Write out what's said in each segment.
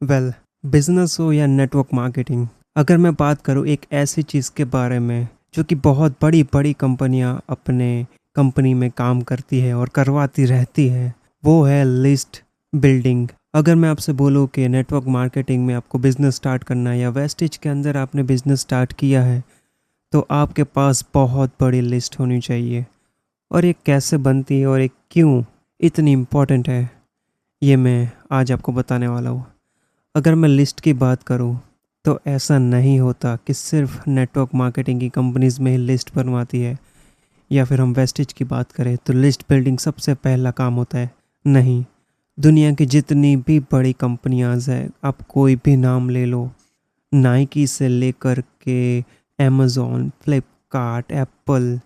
Well, business हो या network marketing, अगर मैं बात करूँ एक ऐसी चीज़ के बारे में जो कि बहुत बड़ी बड़ी कंपनियां अपने कंपनी में काम करती है और करवाती रहती है, वो है लिस्ट बिल्डिंग। अगर मैं आपसे बोलूँ कि नेटवर्क मार्केटिंग में आपको बिजनेस स्टार्ट करना है या वेस्टेज के अंदर आपने बिजनेस स्टार्ट किया है, तो आपके पास बहुत बड़ी लिस्ट होनी चाहिए। और ये कैसे बनती है और ये क्यों इतनी इम्पोर्टेंट है, ये मैं आज आपको बताने वाला हूँ। अगर मैं लिस्ट की बात करूं, तो ऐसा नहीं होता कि सिर्फ नेटवर्क मार्केटिंग की कंपनीज में ही लिस्ट बनवाती है, या फिर हम वेस्टेज की बात करें तो लिस्ट बिल्डिंग सबसे पहला काम होता है। नहीं, दुनिया की जितनी भी बड़ी कंपनियां हैं, आप कोई भी नाम ले लो, नाइकी से लेकर के अमेज़ॉन, फ्लिपकार्ट, एप्पल,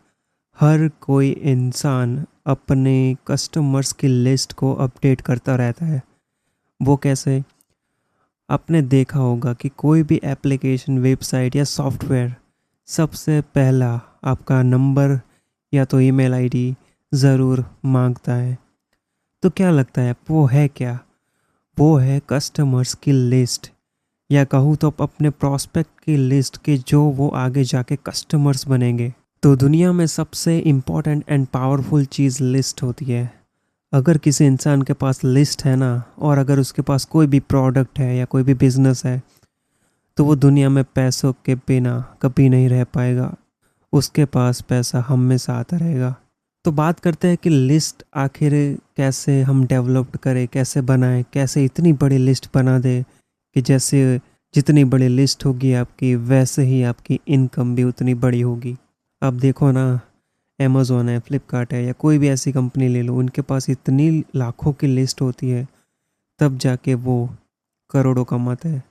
हर कोई इंसान अपने कस्टमर्स की लिस्ट को अपडेट करता रहता है। वो कैसे? आपने देखा होगा कि कोई भी एप्लीकेशन, वेबसाइट या सॉफ्टवेयर सबसे पहला आपका नंबर या तो ईमेल आईडी ज़रूर मांगता है। तो क्या लगता है वो है क्या? वो है कस्टमर्स की लिस्ट, या कहूँ तो अपने प्रोस्पेक्ट की लिस्ट के जो वो आगे जाके कस्टमर्स बनेंगे। तो दुनिया में सबसे important and powerful cheese list होती है। अगर किसी इंसान के पास लिस्ट है ना, और अगर उसके पास कोई भी प्रोडक्ट है या कोई भी बिजनेस है, तो वो दुनिया में पैसों के बिना कभी नहीं रह पाएगा। उसके पास पैसा हमेशा आता रहेगा। तो बात करते हैं कि लिस्ट आखिर कैसे हम डेवलप करें, कैसे बनाएं, कैसे इतनी बड़ी लिस्ट बना दे कि जैसे जितनी बड़ी लिस्ट होगी आपकी, वैसे ही आपकी इनकम भी उतनी बड़ी होगी। अब देखो ना, अमेज़ॉन है, फ्लिपकार्ट है, या कोई भी ऐसी कंपनी ले लो, उनके पास इतनी लाखों की लिस्ट होती है, तब जाके वो करोड़ों कमाते हैं।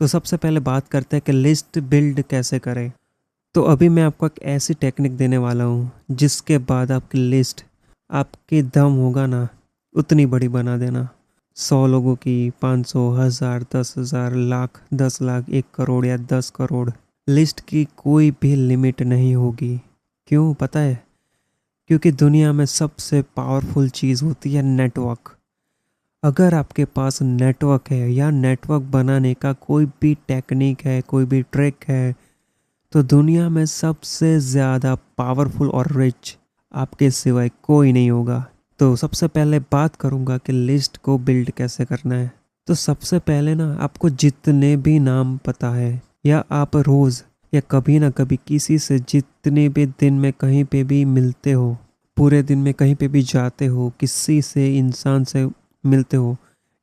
तो सबसे पहले बात करते हैं कि लिस्ट बिल्ड कैसे करें। तो अभी मैं आपको एक ऐसी टेक्निक देने वाला हूँ जिसके बाद आपकी लिस्ट, आपकी दम होगा ना, उतनी बड़ी बना देना। 100 लोगों की, 500, 1000, 10,000, लाख, 10 लाख, 1 करोड़ या 10 करोड़, लिस्ट की कोई भी लिमिट नहीं होगी। क्यों पता है? क्योंकि दुनिया में सबसे पावरफुल चीज़ होती है नेटवर्क। अगर आपके पास नेटवर्क है या नेटवर्क बनाने का कोई भी टेक्निक है, कोई भी ट्रिक है, तो दुनिया में सबसे ज़्यादा पावरफुल और रिच आपके सिवाय कोई नहीं होगा। तो सबसे पहले बात करूँगा कि लिस्ट को बिल्ड कैसे करना है। तो सबसे पहले ना, आपको जितने भी नाम पता है, या आप रोज़ या कभी ना कभी किसी से जितने भी दिन में कहीं पे भी मिलते हो, पूरे दिन में कहीं पे भी जाते हो, किसी से इंसान से मिलते हो,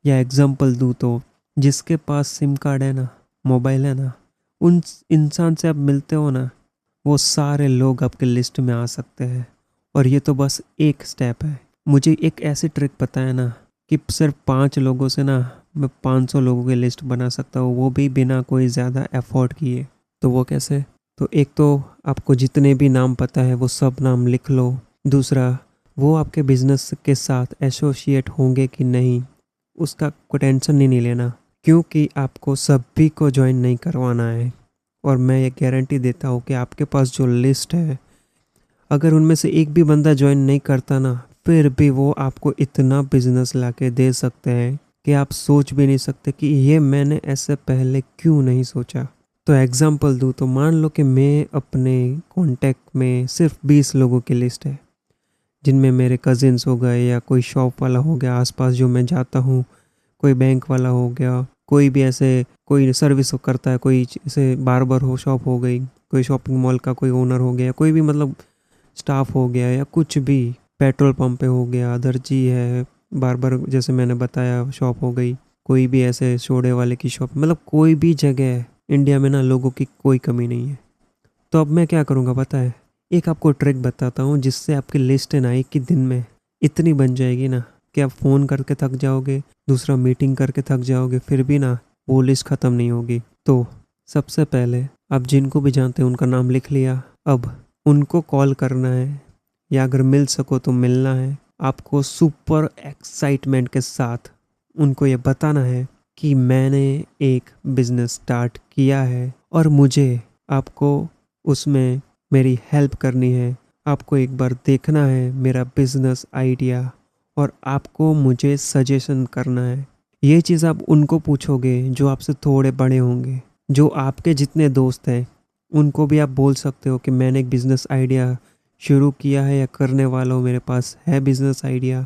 या एग्जाम्पल दूँ तो जिसके पास सिम कार्ड है ना, मोबाइल है ना, उन इंसान से आप मिलते हो ना, वो सारे लोग आपके लिस्ट में आ सकते हैं। और ये तो बस एक स्टेप है। मुझे एक ऐसी ट्रिक पता है ना, कि सिर्फ 5 लोगों से ना मैं 500 लोगों की लिस्ट बना सकता हूँ, वो भी बिना कोई ज़्यादा एफर्ट किए। तो वो कैसे? तो एक तो आपको जितने भी नाम पता है वो सब नाम लिख लो। दूसरा, वो आपके बिजनेस के साथ एसोसिएट होंगे कि नहीं, उसका कोई टेंशन ही नहीं लेना, क्योंकि आपको सभी को ज्वाइन नहीं करवाना है। और मैं ये गारंटी देता हूँ कि आपके पास जो लिस्ट है, अगर उनमें से एक भी बंदा ज्वाइन नहीं करता ना, फिर भी वो आपको इतना बिजनेस लाके दे सकते हैं कि आप सोच भी नहीं सकते कि ये मैंने ऐसे पहले क्यों नहीं सोचा। तो एग्जांपल दूँ तो मान लो कि मैं अपने कांटेक्ट में सिर्फ 20 लोगों की लिस्ट है, जिनमें मेरे कजिन्स हो गए, या कोई शॉप वाला हो गया आसपास जो मैं जाता हूँ, कोई बैंक वाला हो गया, कोई भी ऐसे कोई सर्विस करता है, कोई जैसे बार्बर हो शॉप हो गई, कोई शॉपिंग मॉल का कोई ओनर हो गया, कोई भी मतलब स्टाफ हो गया, या कुछ भी, पेट्रोल पंप पे हो गया, दर्जी है, बार्बर जैसे मैंने बताया शॉप हो गई, कोई भी ऐसे सोडे वाले की शॉप, मतलब कोई भी जगह है इंडिया में ना, लोगों की कोई कमी नहीं है। तो अब मैं क्या करूँगा पता है? एक आपको ट्रिक बताता हूँ जिससे आपकी लिस्ट है ना, एक ही दिन में इतनी बन जाएगी ना कि आप फ़ोन करके थक जाओगे, दूसरा मीटिंग करके थक जाओगे, फिर भी ना वो लिस्ट ख़त्म नहीं होगी। तो सबसे पहले आप जिनको भी जानते हैं उनका नाम लिख लिया। अब उनको कॉल करना है, या अगर मिल सको तो मिलना है। आपको सुपर एक्साइटमेंट के साथ उनको ये बताना है कि मैंने एक बिजनेस स्टार्ट किया है और मुझे आपको उसमें मेरी हेल्प करनी है। आपको एक बार देखना है मेरा बिजनेस आइडिया, और आपको मुझे सजेशन करना है ये चीज़ आप उनको पूछोगे जो आपसे थोड़े बड़े होंगे, जो आपके जितने दोस्त हैं, उनको भी आप बोल सकते हो कि मैंने एक बिज़नेस आइडिया शुरू किया है या करने वाला हूँ, मेरे पास है बिज़नेस आइडिया,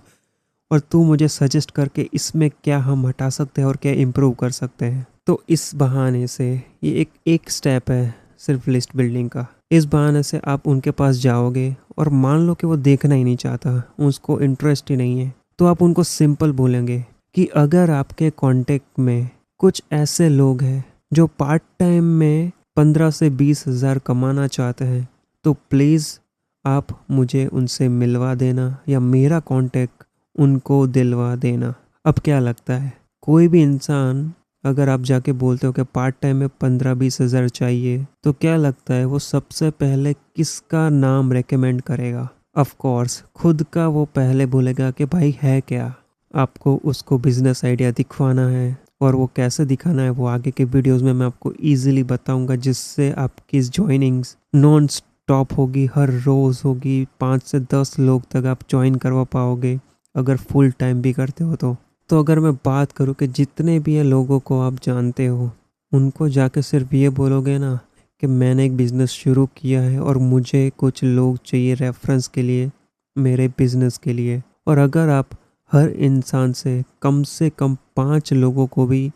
और तू मुझे सजेस्ट करके इसमें क्या हम हटा सकते हैं और क्या इम्प्रूव कर सकते हैं। तो इस बहाने से ये एक स्टेप है सिर्फ लिस्ट बिल्डिंग का। इस बहाने से आप उनके पास जाओगे और मान लो कि वो देखना ही नहीं चाहता, उसको इंटरेस्ट ही नहीं है, तो आप उनको सिंपल बोलेंगे कि अगर आपके कांटेक्ट में कुछ ऐसे लोग हैं जो पार्ट टाइम में 15 से 20 हज़ार कमाना चाहते हैं, तो प्लीज़ आप मुझे उनसे मिलवा देना या मेरा कांटेक्ट उनको दिलवा देना। अब क्या लगता है, कोई भी इंसान अगर आप जाके बोलते हो कि पार्ट टाइम में 15-20 हज़ार चाहिए, तो क्या लगता है वो सबसे पहले किसका नाम रेकमेंड करेगा? ऑफ कोर्स खुद का वो पहले बोलेगा कि भाई है क्या। आपको उसको बिजनेस आइडिया दिखवाना है, और वो कैसे दिखाना है वो आगे के वीडियोस में मैं आपको इजीली बताऊंगा, जिससे आपकी ज्वाइनिंग्स नॉन स्टॉप होगी, हर रोज़ होगी। 5 से 10 लोग तक आप ज्वाइन करवा पाओगे अगर फुल टाइम भी करते हो तो अगर मैं बात करूँ कि जितने भी ये लोगों को आप जानते हो, उनको जाके सिर्फ ये बोलोगे ना कि मैंने एक बिज़नेस शुरू किया है और मुझे कुछ लोग चाहिए रेफरेंस के लिए मेरे बिज़नेस के लिए, और अगर आप हर इंसान से कम 5 लोगों को भी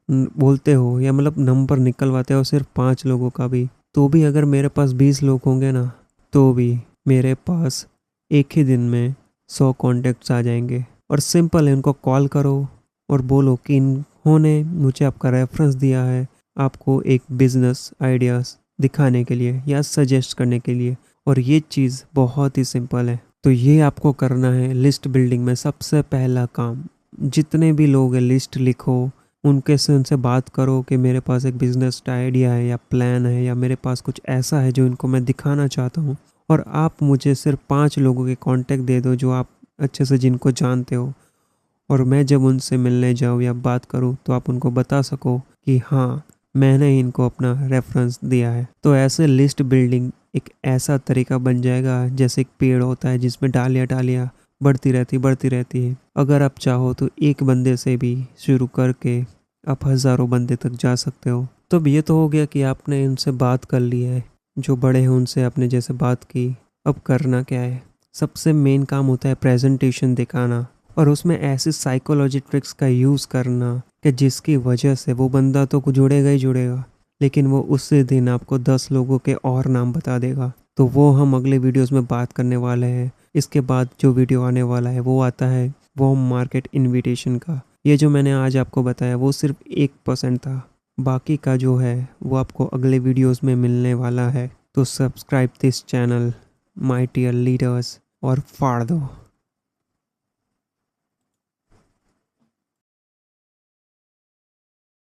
बोलते हो, या मतलब नंबर निकलवाते हो सिर्फ 5 लोगों का भी, तो भी अगर मेरे पास 20 लोग होंगे ना, तो भी मेरे पास एक ही दिन में 100 कॉन्टेक्ट्स आ जाएंगे। और सिंपल है, उनको कॉल करो और बोलो कि इन्होंने मुझे आपका रेफरेंस दिया है आपको एक बिज़नेस आइडियाज़ दिखाने के लिए या सजेस्ट करने के लिए। और ये चीज़ बहुत ही सिंपल है। तो ये आपको करना है लिस्ट बिल्डिंग में सबसे पहला काम। जितने भी लोग हैं लिस्ट लिखो, उनसे बात करो कि मेरे पास एक बिज़नेस आइडिया है या प्लान है, या मेरे पास कुछ ऐसा है जो इनको मैं दिखाना चाहता हूँ, और आप मुझे सिर्फ 5 लोगों के कांटेक्ट दे दो जो आप अच्छे से जिनको जानते हो, और मैं जब उनसे मिलने जाऊँ या बात करूँ तो आप उनको बता सको कि हाँ मैंने इनको अपना रेफरेंस दिया है। तो ऐसे लिस्ट बिल्डिंग एक ऐसा तरीका बन जाएगा जैसे एक पेड़ होता है जिसमें डालियाँ बढ़ती रहती है। अगर आप चाहो तो एक बंदे से भी शुरू करके आप हज़ारों बंदे तक जा सकते हो। तो अब ये तो हो गया कि आपने इनसे बात कर ली है, जो बड़े हैं उनसे आपने जैसे बात की। अब करना क्या है, सबसे मेन काम होता है प्रेजेंटेशन दिखाना, और उसमें ऐसी साइकोलॉजी ट्रिक्स का यूज़ करना कि जिसकी वजह से वो बंदा तो जुड़ेगा ही जुड़ेगा, लेकिन वो उसी दिन आपको 10 लोगों के और नाम बता देगा। तो वो हम अगले वीडियोस में बात करने वाले हैं। इसके बाद जो वीडियो आने वाला है वो आता है वार्म मार्केट इनविटेशन का। ये जो मैंने आज आपको बताया वो सिर्फ 1% था, बाकी का जो है वो आपको अगले वीडियोस में मिलने वाला है। तो subscribe this channel my dear leaders और फाड़ दो।